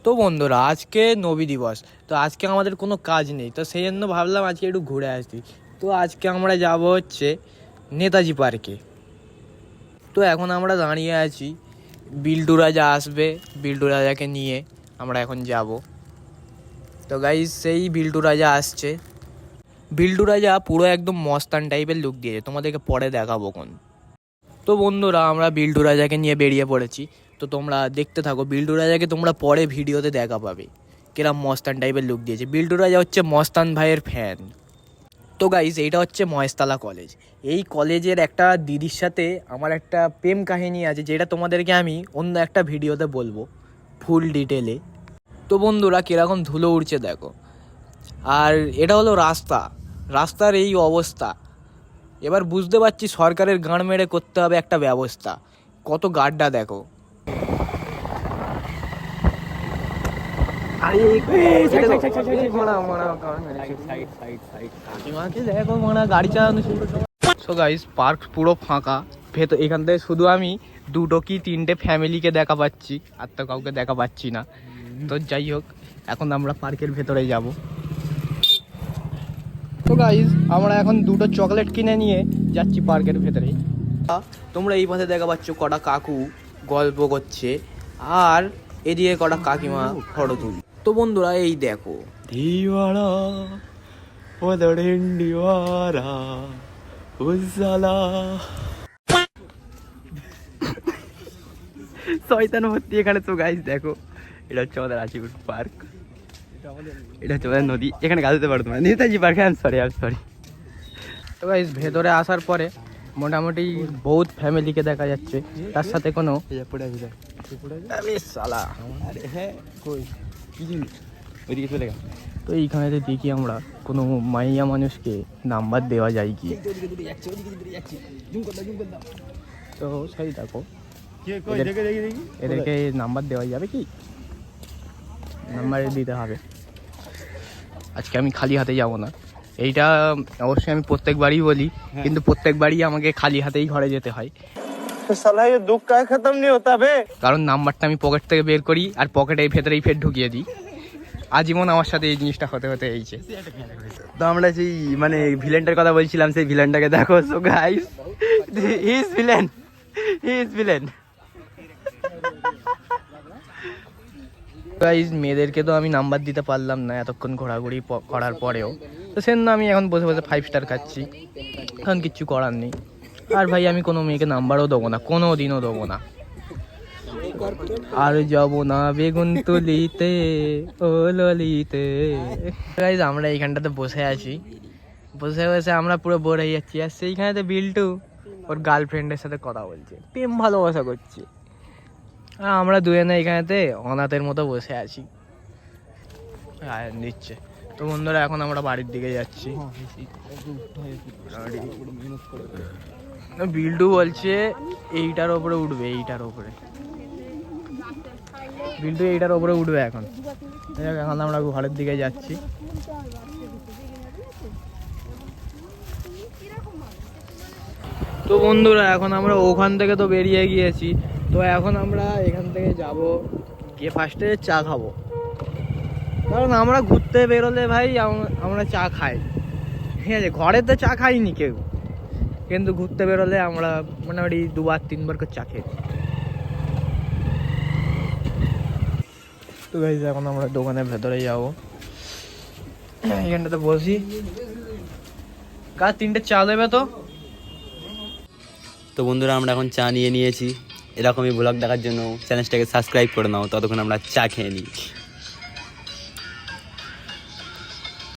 তো বন্ধুরা আজকে নবী দিবস, তো আজকে আমাদের কোনো কাজ নেই, তো সেই জন্য ভাবলাম আজকে একটু ঘুরে আসি। তো আজকে আমরা যাব হচ্ছে নেতাজি পার্কে। তো এখন আমরা দাঁড়িয়ে আছি, বিল্টু রাজা আসবে, বিল্টু রাজাকে নিয়ে আমরা এখন যাব। তো গাইজ সেই বিল্টু রাজা আসছে। বিল্টু রাজা পুরো একদম মস্তান টাইপের লুক দিয়েছে, তোমাদেরকে পরে দেখাবো কোন। তো বন্ধুরা আমরা বিল্টু রাজাকে নিয়ে বেরিয়ে পড়েছি, তো তোমরা দেখতে থাকো। বিল্টু রাজাকে তোমরা পরে ভিডিওতে দেখা পাবে কিরম মস্তান টাইপের লুক দিয়েছে। বিল্টু রাজা হচ্ছে মস্তান ভাইয়ের ফ্যান। তো গাইস এইটা হচ্ছে মহেশতলা কলেজ। এই কলেজের একটা দিদির সাথে আমার একটা প্রেম কাহিনী আছে, যেটা তোমাদেরকে আমি অন্য একটা ভিডিওতে বলবো ফুল ডিটেলে। তো বন্ধুরা কীরকম ধুলো উড়ছে দেখো। আর এটা হলো রাস্তার এই অবস্থা। এবার বুঝতে পারছি সরকারের গাঁড় মেরে করতে হবে একটা ব্যবস্থা। কত গাড্ডা দেখো। গাড়ি চালানো শুরু। সো গাইস পার্ক পুরো ফাঁকা। এখান থেকে শুধু আমি দুটো কি তিনটে ফ্যামিলিকে দেখা পাচ্ছি, আর তো কাউকে দেখা পাচ্ছি না। তো যাই হোক, এখন আমরা পার্কের ভেতরে যাব। তো গাইস আমরা এখন দুটো চকলেট কিনে নিয়ে যাচ্ছি পার্কের ভেতরে। তোমরা এই পথে দেখা পাচ্ছ কটা কাকু গল্প করছে, আর এদিকে কটা কাকিমা ফটো তুল। তো বন্ধুরা এই দেখো, দিওয়ারা দিওয়ারা উজ্জ্বলা শয়তান ভর্তি এখানে। তো গাইস দেখো, এটা হচ্ছে আমাদের আচিপুর পার্ক, এটা হচ্ছে আমাদের নদী। এখানে গাছ দিতে পারো তোমরা, নেতাজি পার্কে। সরি। তো গাইস ভেতরে আসার পরে মোটামুটি বহুত ফ্যামিলিকে দেখা যাচ্ছে, তার সাথে কোনো তো এইখানে দেখি আমরা কোনো মাইয়া মানুষকে নাম্বার দেওয়া যায় কি। তো সেই দেখো, এদেরকে নাম্বার দেওয়া যাবে কি? নাম্বার দিতে হবে। আজকে আমি খালি হাতে যাব না, এইটা অবশ্যই আমি প্রত্যেকবারই বলি, কিন্তু প্রত্যেকবারই আমাকে খালি হাতেই ঘরে যেতে হয়। কারণ নাম্বারটা আমি পকেট থেকে বের করি আর পকেটের ভেতরেই ফের ঢুকিয়ে দিই। আজীবন আমার সাথে এই জিনিসটা হতে এইছে। তো আমরা সেই মানে ভিলেনটার কথা বলছিলাম, সেই ভিলেনটাকে দেখো। So guys he is villain. Guys মেয়েদেরকে তো আমি নাম্বার দিতে পারলাম না এতক্ষণ ঘোরাঘুরি করার পরেও, তো সেজন্য আমি এখন বসে বসে 5 স্টার খাচ্ছি। এখন কিচ্ছু করার নেই। আর ভাই আমি কোনো মেয়েকে নাম্বারও দেবো না, কোনো দিনও দেবো না। আর যাব না বেগুন তুলিতে ও ললিতে। গাইস আমরা এইখানটাতে বসে আছি, বসে বসে আমরা পুরো বোর হয়ে যাচ্ছি। আর সেইখানেতে বিল্টু ওর গার্লফ্রেন্ডের সাথে কথা বলছে, প্রেম ভালোবাসা করছে। আর আমরা দুজনে এখানেতে অনাথের মতো বসে আছি, আয়ন দিচ্ছে। তো বন্ধুরা এখন আমরা বাড়ির দিকে যাচ্ছি। বিল্টু বলছে এইটার ওপরে উঠবে, বিল্টু এইটার ওপরে উঠবে এখন। এখন আমরা ঘরের দিকে যাচ্ছি। তো বন্ধুরা এখন আমরা ওখান থেকে তো বেরিয়ে গিয়েছি, তো এখন আমরা এখান থেকে যাব গিয়ে ফার্স্টে চা খাবো। কারণ আমরা ঘুরতে বেরোলে ভাই আমরা চা খাই, ঠিক আছে? ঘরে তো চা খাইনি কেউ, কিন্তু ঘুরতে বেরোলে আমরা মোটামুটি 2-3 বার করে চা খেয়েছি। তো গাইস এখন আমরা দোকানের ভেতরে যাবো, এখানটাতে বসি। কাজ 3টে চা দেবে তো? তো বন্ধুরা আমরা এখন চা নিয়েছি। এরকমই ব্লগ দেখার জন্য চ্যানেলটাকে সাবস্ক্রাইব করে নাও, ততক্ষণ আমরা চা খেয়ে নিই।